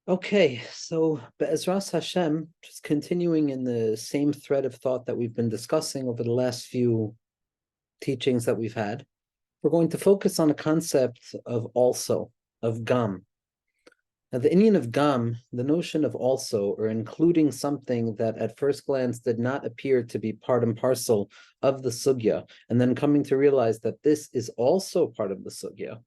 Okay, so Be'ezras Hashem, just continuing in the same thread of thought that we've been discussing over the last few teachings that we've had, we're going to focus on a concept of also, of gam. Now, the Indian of gam, the notion of also, or including something that at first glance did not appear to be part and parcel of the sugya, and then coming to realize that this is also part of the sugya,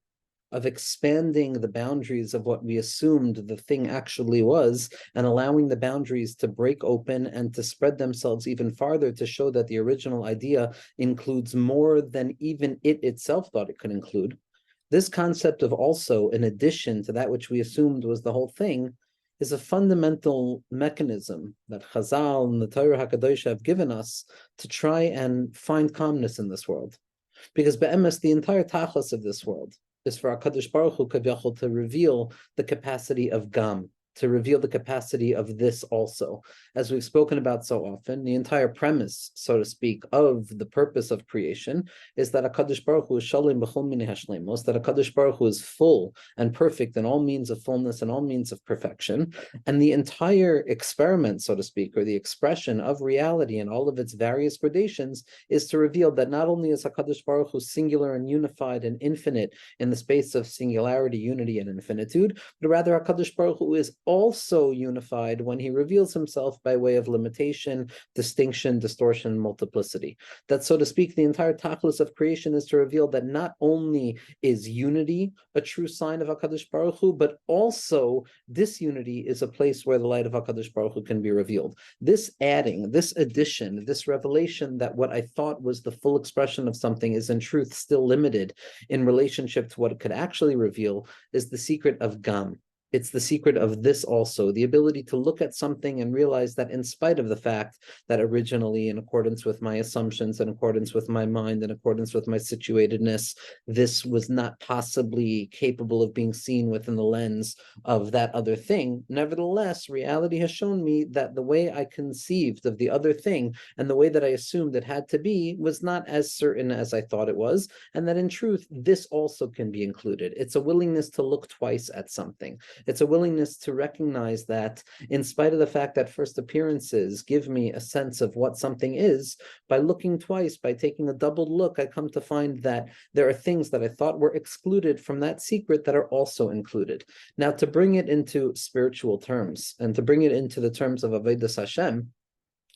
of expanding the boundaries of what we assumed the thing actually was and allowing the boundaries to break open and to spread themselves even farther to show that the original idea includes more than even it itself thought it could include. This concept of also, in addition to that which we assumed was the whole thing, is a fundamental mechanism that Chazal and the Torah HaKadosh have given us to try and find calmness in this world. Because be'emes, the entire tachlis of this world is for HaKadosh Baruch Hu Kavyachol to reveal the capacity of gam, to reveal the capacity of this also. As we've spoken about so often, the entire premise, so to speak, of the purpose of creation is that HaKadosh Baruch Hu is shalim b'chol minei hashlemos, that HaKadosh Baruch Hu is full and perfect in all means of fullness and all means of perfection. And the entire experiment, so to speak, or the expression of reality in all of its various gradations is to reveal that not only is HaKadosh Baruch Hu singular and unified and infinite in the space of singularity, unity, and infinitude, but rather HaKadosh Baruch Hu is also unified when he reveals himself by way of limitation, distinction, distortion, multiplicity. That, so to speak, the entire tachlis of creation is to reveal that not only is unity a true sign of HaKadosh Baruch Hu, but also disunity is a place where the light of HaKadosh Baruch Hu can be revealed. This adding, this addition, this revelation that what I thought was the full expression of something is in truth still limited in relationship to what it could actually reveal is the secret of gam. It's the secret of this also, the ability to look at something and realize that in spite of the fact that originally, in accordance with my assumptions, in accordance with my mind, in accordance with my situatedness, this was not possibly capable of being seen within the lens of that other thing. Nevertheless, reality has shown me that the way I conceived of the other thing and the way that I assumed it had to be was not as certain as I thought it was, and that in truth, this also can be included. It's a willingness to look twice at something. It's a willingness to recognize that in spite of the fact that first appearances give me a sense of what something is, by looking twice, by taking a doubled look, I come to find that there are things that I thought were excluded from that secret that are also included. Now, to bring it into spiritual terms and to bring it into the terms of Avodas Hashem,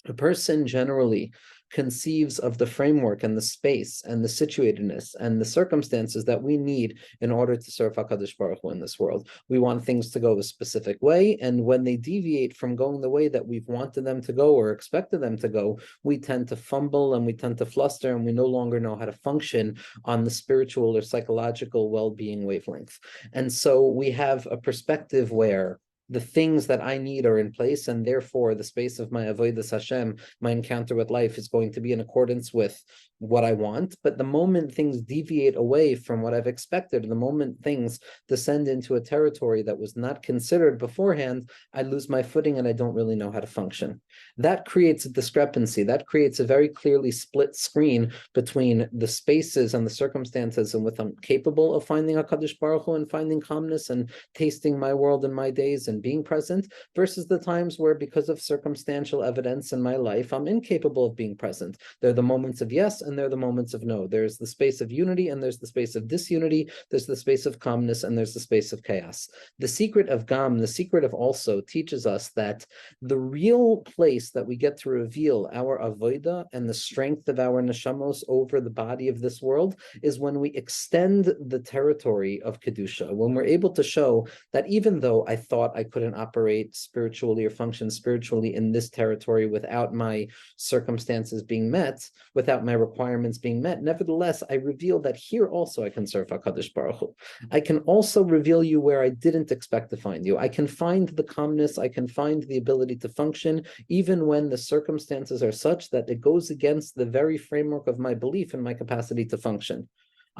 a person generally conceives of the framework and the space and the situatedness and the circumstances that we need in order to serve HaKadosh Baruch Hu in this world. We want things to go a specific way, and when they deviate from going the way that we've wanted them to go or expected them to go, we tend to fumble and we tend to fluster and we no longer know how to function on the spiritual or psychological well-being wavelength. And so we have a perspective where the things that I need are in place, and therefore the space of my avodas Hashem, my encounter with life, is going to be in accordance with what I want. But the moment things deviate away from what I've expected, the moment things descend into a territory that was not considered beforehand, I lose my footing and I don't really know how to function. That creates a discrepancy. That creates a very clearly split screen between the spaces and the circumstances in which I'm capable of finding HaKadosh Baruch Hu and finding calmness and tasting my world and my days and being present, versus the times where, because of circumstantial evidence in my life, I'm incapable of being present. There are the moments of yes and there are the moments of no. There's the space of unity and there's the space of disunity. There's the space of calmness and there's the space of chaos. The secret of Gam, the secret of also, teaches us that the real place that we get to reveal our avodah and the strength of our neshamos over the body of this world is when we extend the territory of Kedusha, when we're able to show that even though I thought I couldn't operate spiritually or function spiritually in this territory without my circumstances being met, without my requirements being met, nevertheless, I reveal that here also I can serve HaKadosh Baruch Hu. I can also reveal you where I didn't expect to find you. I can find the calmness, I can find the ability to function, even when the circumstances are such that it goes against the very framework of my belief and my capacity to function.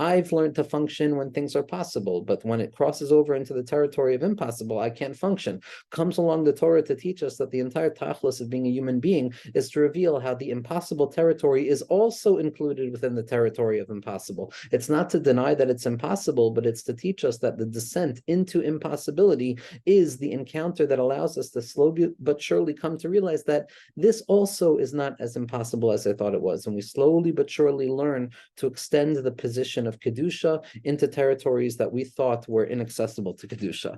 I've learned to function when things are possible, but when it crosses over into the territory of impossible, I can't function. Comes along the Torah to teach us that the entire tachlis of being a human being is to reveal how the impossible territory is also included within the territory of impossible. It's not to deny that it's impossible, but it's to teach us that the descent into impossibility is the encounter that allows us to slowly but surely come to realize that this also is not as impossible as I thought it was. And we slowly but surely learn to extend the position of Kedusha into territories that we thought were inaccessible to Kedusha.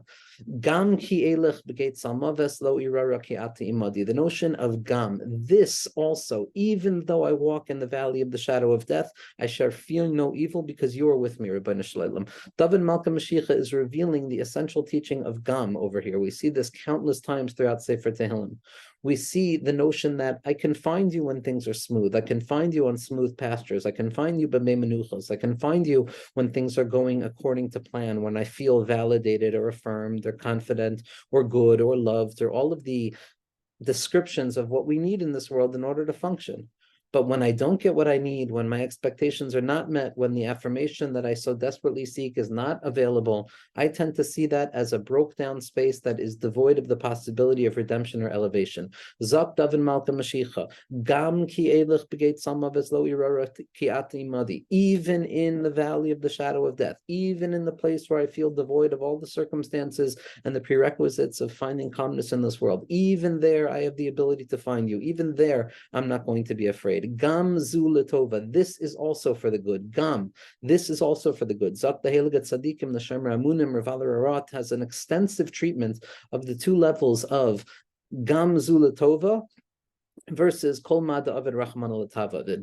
Gam ki elech begeit salmaves lo irara ki ati imadi. The notion of gam, this also, even though I walk in the valley of the shadow of death, I shall fear no evil because you are with me, Rebbeinu Shalom. David Malka Mashiach is revealing the essential teaching of gam over here. We see this countless times throughout Sefer Tehillim. We see the notion that I can find you when things are smooth. I can find you on smooth pastures. I can find you b'mei menuchos. I can find you when things are going according to plan, when I feel validated or affirmed or confident or good or loved, or all of the descriptions of what we need in this world in order to function. But when I don't get what I need, when my expectations are not met, when the affirmation that I so desperately seek is not available, I tend to see that as a broke down space that is devoid of the possibility of redemption or elevation. Zak David Malka Mashiach, Gam ki elech begeit salmaves lo irara ki ati imadi. Even in the valley of the shadow of death, even in the place where I feel devoid of all the circumstances and the prerequisites of finding calmness in this world, even there I have the ability to find you. Even there, I'm not going to be afraid. Gam zu letova. This is also for the good. Gam. This is also for the good. Zak the Heligat Tzadikim, the Shemer Amunim, Rav Arat has an extensive treatment of the two levels of Gam zu letova versus Kol Mada Avid Rahman al.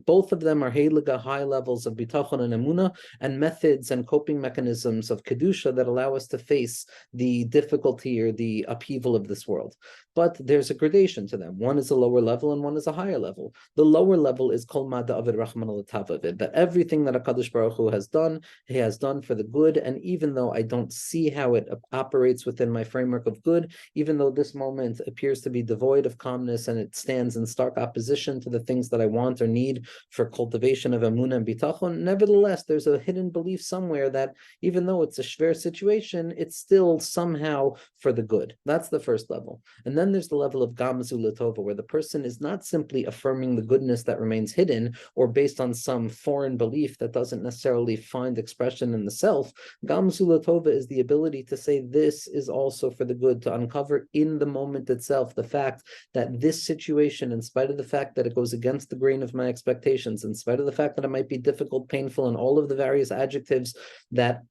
Both of them are Heliga, high levels of Bitachon and Emuna, and methods and coping mechanisms of Kedusha that allow us to face the difficulty or the upheaval of this world. But there's a gradation to them. One is a lower level and one is a higher level. The lower level is Kol Mada Avid Rahman al, that everything that HaKadosh Baruch Hu has done, he has done for the good, and even though I don't see how it operates within my framework of good, even though this moment appears to be devoid of calmness and it stands in stark opposition to the things that I want or need for cultivation of Emunah and Bitachon, nevertheless, there's a hidden belief somewhere that even though it's a shver situation, it's still somehow for the good. That's the first level. And then there's the level of Gamzu Latova, where the person is not simply affirming the goodness that remains hidden or based on some foreign belief that doesn't necessarily find expression in the self. Gamzu Latova is the ability to say this is also for the good, to uncover in the moment itself the fact that this situation, in spite of the fact that it goes against the grain of my expectations, in spite of the fact that it might be difficult, painful, and all of the various adjectives that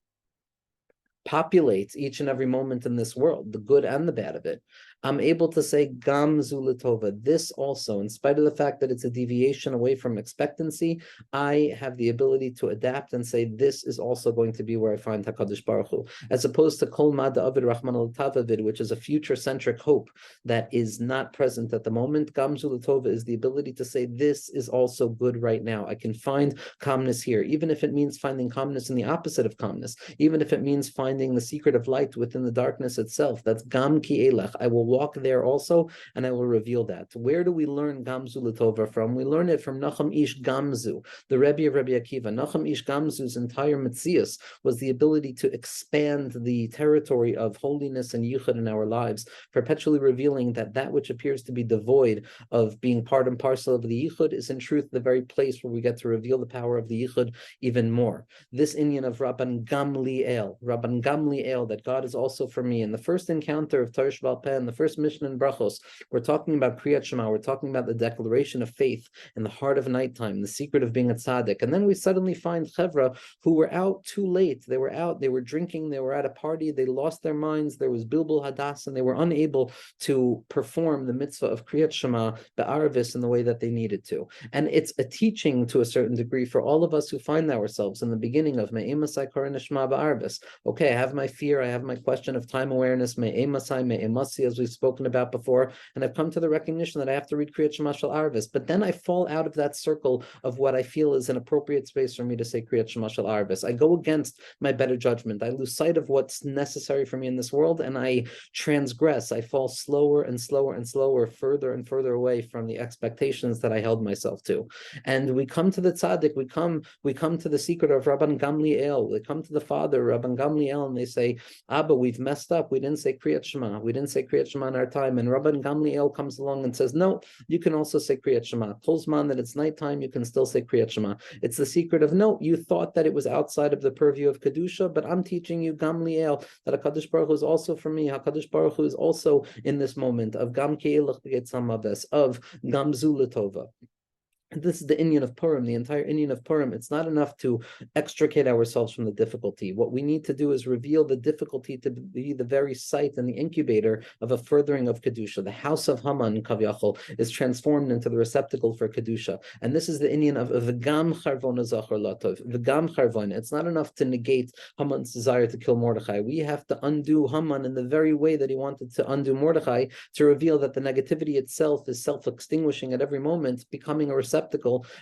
populates each and every moment in this world, the good and the bad of it, I'm able to say Gam Zulatova. This also, in spite of the fact that it's a deviation away from expectancy, I have the ability to adapt and say this is also going to be where I find HaKadosh Baruch Hu, as opposed to Kol Mada Avid Rahman al Tavavid, which is a future-centric hope that is not present at the moment. Gam Zulatova is the ability to say this is also good right now. I can find calmness here, even if it means finding calmness in the opposite of calmness, even if it means finding the secret of light within the darkness itself. That's Gam Ki Elech. I will walk there also, and I will reveal that. Where do we learn Gamzu Latova from? We learn it from Nachum Ish Gamzu, the Rebbe of Rabbi Akiva. Nachum Ish Gamzu's entire Metzius was the ability to expand the territory of holiness and yichud in our lives, perpetually revealing that that which appears to be devoid of being part and parcel of the yichud is in truth the very place where we get to reveal the power of the yichud even more. This inyan of Rabban Gamliel, that God is also for me. In the first encounter of Torah Sheba'al Peh, in the first mission in Brachos, we're talking about Kriyat Shema, we're talking about the declaration of faith in the heart of nighttime, the secret of being a tzaddik. And then we suddenly find Chevra who were out too late. They were out, they were drinking, they were at a party, they lost their minds, there was Bilbul Hadas, and they were unable to perform the mitzvah of Kriyat Shema Be'aravis in the way that they needed to. And it's a teaching to a certain degree for all of us who find ourselves in the beginning of Me'emasai Koren Shema Be'aravis. Okay, okay, I have my fear, I have my question of time awareness, my emasai, my emasi, as we've spoken about before, and I've come to the recognition that I have to read Kriyat Shema Shel Arvis. But then I fall out of that circle of what I feel is an appropriate space for me to say Kriyat Shema Shel Arvis. I go against my better judgment. I lose sight of what's necessary for me in this world, and I transgress. I fall slower and slower and slower, further and further away from the expectations that I held myself to. And we come to the tzaddik, we come to the secret of Rabban Gamliel. They come to the father, Rabban Gamliel, and they say, Abba, we've messed up. We didn't say Kriyat Shema. We didn't say Kriyat Shema in our time. And Rabban Gamliel comes along and says, no, you can also say Kriyat Shema. Kolzman that it's nighttime, you can still say Kriyat Shema. It's the secret of, no, you thought that it was outside of the purview of Kedusha, but I'm teaching you, Gamliel, that HaKadosh Baruch Hu is also for me. HaKadosh Baruch Hu is also in this moment of Gam Ke'elach B'Getzamaves, of Gam Zulatova. This is the inyan of Purim, the entire inyan of Purim. It's not enough to extricate ourselves from the difficulty. What we need to do is reveal the difficulty to be the very site and the incubator of a furthering of Kedusha. The house of Haman, Kavyachol, is transformed into the receptacle for Kedusha. And this is the inyan of V'gam Charvona Zachar Latov, V'gam Charvona. It's not enough to negate Haman's desire to kill Mordechai. We have to undo Haman in the very way that he wanted to undo Mordechai, to reveal that the negativity itself is self-extinguishing at every moment, becoming a receptacle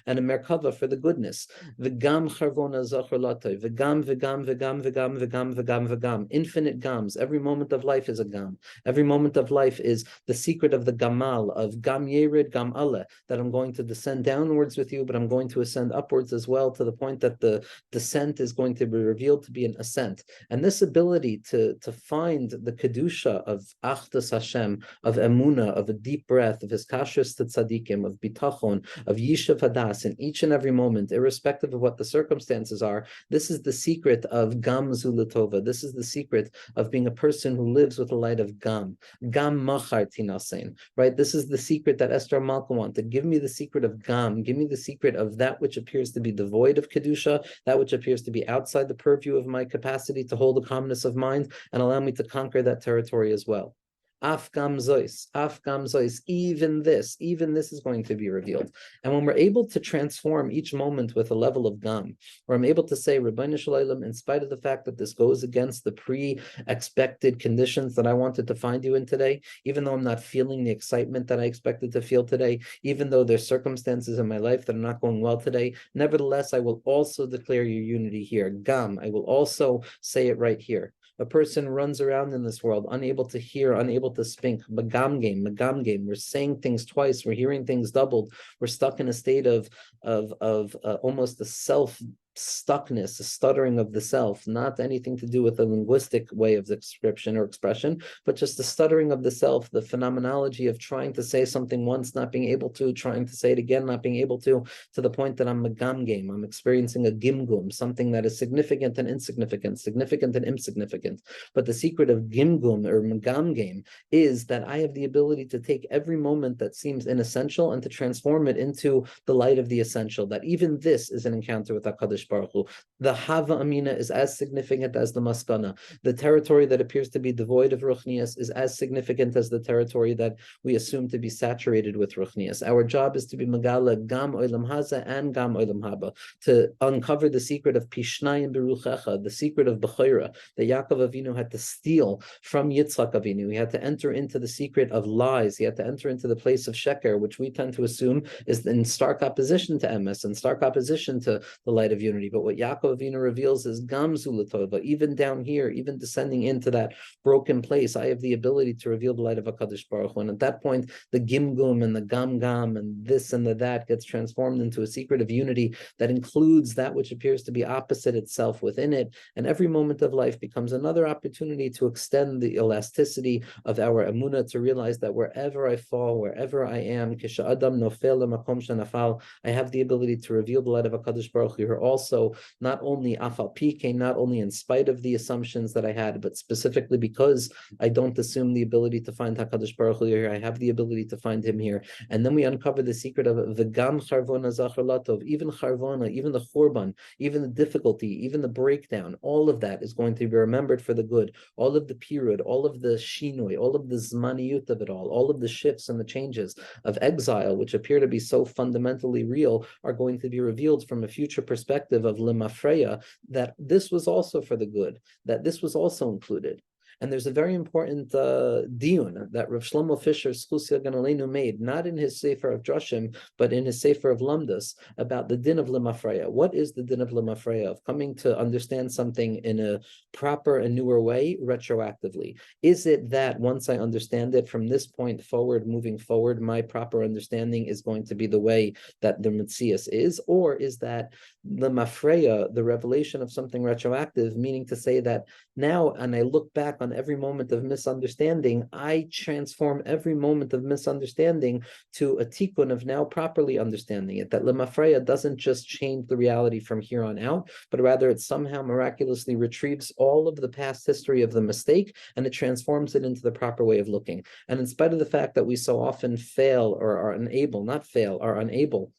and a merkava for the goodness. V'gam charvona zachar latov. V'gam, v'gam, v'gam, v'gam, v'gam, v'gam, v'gam. Infinite gams. Every moment of life is a gam. Every moment of life is the secret of the gamal, of gam yerid, gam ale, that I'm going to descend downwards with you, but I'm going to ascend upwards as well, to the point that the descent is going to be revealed to be an ascent. And this ability to find the kedusha of achdas Hashem, of emuna, of a deep breath, of his kashrus to tzadikim, of bitachon, of Yishav Hadas in each and every moment, irrespective of what the circumstances are. This is the secret of Gam Zulatova. This is the secret of being a person who lives with the light of Gam. Gam Machar Tinasein. Right? This is the secret that Esther Malka wanted. Give me the secret of Gam. Give me the secret of that which appears to be devoid of Kedusha, that which appears to be outside the purview of my capacity to hold a calmness of mind, and allow me to conquer that territory as well. Afgam zois, even this is going to be revealed. And when we're able to transform each moment with a level of gam, where I'm able to say, Rabbeinu Shalom, in spite of the fact that this goes against the pre-expected conditions that I wanted to find you in today, even though I'm not feeling the excitement that I expected to feel today, even though there's circumstances in my life that are not going well today, nevertheless, I will also declare your unity here. Gam, I will also say it right here. A person runs around in this world, unable to hear, unable to speak. Magam game. We're saying things twice. We're hearing things doubled. We're stuck in a state of almost a self-stuckness, a stuttering of the self, not anything to do with a linguistic way of description or expression, but just the stuttering of the self, the phenomenology of trying to say something once, not being able to, trying to say it again, not being able to the point that I'm magam game. I'm experiencing a gimgum, something that is significant and insignificant, significant and insignificant. But the secret of gimgum or magam game is that I have the ability to take every moment that seems inessential and to transform it into the light of the essential, that even this is an encounter with HaKadosh Baruch Hu. The Hava Amina is as significant as the Maskana. The territory that appears to be devoid of Ruchnias is as significant as the territory that we assume to be saturated with Ruchnias. Our job is to be Megala Gam Olam Haza and Gam Olam Haba, to uncover the secret of Pishnayim Beruchecha, the secret of Bechira, that Yaakov Avinu had to steal from Yitzchak Avinu. He had to enter into the secret of lies. He had to enter into the place of Sheker, which we tend to assume is in stark opposition to Emes and stark opposition to the light of unity. But what Yaakov Avinu reveals is Gam Zulatova. Even down here, even descending into that broken place, I have the ability to reveal the light of HaKadosh Baruch Hu. And at that point, the Gimgum and the Gam and this and the that gets transformed into a secret of unity that includes that which appears to be opposite itself within it. And every moment of life becomes another opportunity to extend the elasticity of our emunah, to realize that wherever I fall, wherever I am, Kisha Adam Nofel Makom Shanafal, I have the ability to reveal the light of HaKadosh Baruch Hu here also, not only afal pike, not only in spite of the assumptions that I had, but specifically because I don't assume the ability to find HaKadosh Baruch Hu here, I have the ability to find him here. And then we uncover the secret of the Gam Charvona Zachar Latov, even Charvona, even the Churban, even the difficulty, even the breakdown, all of that is going to be remembered for the good. All of the period, all of the shinoi, all of the zmaniyut of it all of the shifts and the changes of exile, which appear to be so fundamentally real, are going to be revealed from a future perspective perspective of lemafreya, that this was also for the good, that this was also included. And there's a very important diun that Rav Shlomo Fisher Schusia Ganalenu made, not in his Sefer of Drashim, but in his Sefer of Lamdas, about the din of lemafreya. What is the din of lemafreya, of coming to understand something in a proper and newer way, retroactively? Is it that once I understand it from this point forward, moving forward, my proper understanding is going to be the way that the Metzias is? Or is that lemafreya, the revelation of something retroactive, meaning to say that now, and I look back on every moment of misunderstanding, I transform every moment of misunderstanding to a tikkun of now properly understanding it. That lemafreya doesn't just change the reality from here on out, but rather it somehow miraculously retrieves all of the past history of the mistake and it transforms it into the proper way of looking. And in spite of the fact that we so often fail or are unable, not fail, are unable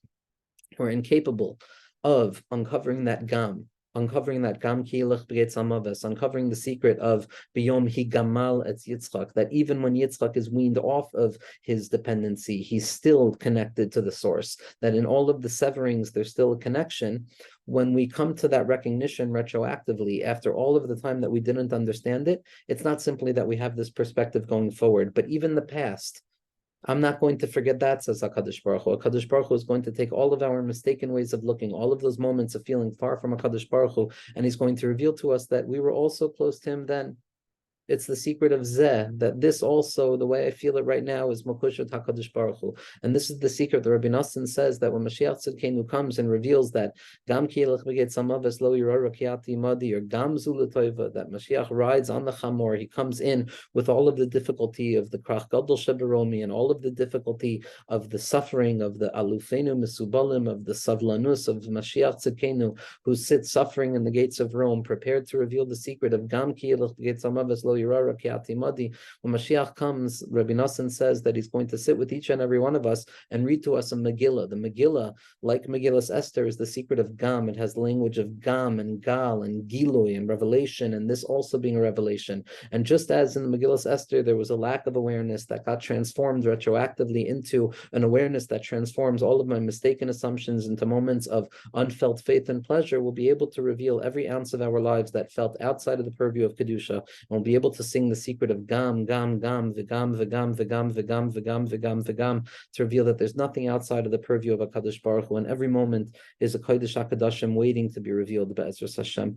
or incapable of uncovering that gam kielach b'getz hamaves, uncovering the secret of biyom higamal etz Yitzchak, that even when Yitzchak is weaned off of his dependency, he's still connected to the source, that in all of the severings, there's still a connection. When we come to that recognition retroactively, after all of the time that we didn't understand it, it's not simply that we have this perspective going forward, but even the past. I'm not going to forget that, says HaKadosh Baruch Hu. HaKadosh Baruch Hu is going to take all of our mistaken ways of looking, all of those moments of feeling far from HaKadosh Baruch Hu, and he's going to reveal to us that we were also close to him then. It's the secret of Zeh, that this also, the way I feel it right now, is Makushat HaKadosh Baruch Hu. And this is the secret. The Rabbi Nassim says that when Mashiach Tzidkenu comes and reveals that Gam Kielach B'Get Samaves Lo Yirara Kiati Madi, or Gam Zulatoiva, that Mashiach rides on the Chamor, he comes in with all of the difficulty of the Krach Gadol Sheberomi and all of the difficulty of the suffering of the Alufenu Mesubalim, of the Savlanus of Mashiach Tzidkenu, who sits suffering in the gates of Rome, prepared to reveal the secret of Gam Kielach B'Get Samaves Lo When Mashiach comes, Rabbi Nassim says that he's going to sit with each and every one of us and read to us a Megillah. The Megillah, like Megillah's Esther, is the secret of Gam. It has the language of Gam and Gal and Gilui and revelation, and this also being a revelation. And just as in the Megillah's Esther, there was a lack of awareness that got transformed retroactively into an awareness that transforms all of my mistaken assumptions into moments of unfelt faith and pleasure, we'll be able to reveal every ounce of our lives that felt outside of the purview of Kedusha, and we'll be able to sing the secret of Gam, Gam, Gam, V'Gam, V'Gam, V'Gam, V'Gam, V'Gam, V'Gam, V'Gam, to reveal that there's nothing outside of the purview of HaKadosh Baruch Hu, and every moment is a Kodesh HaKadoshim waiting to be revealed, Be'ezras Hashem.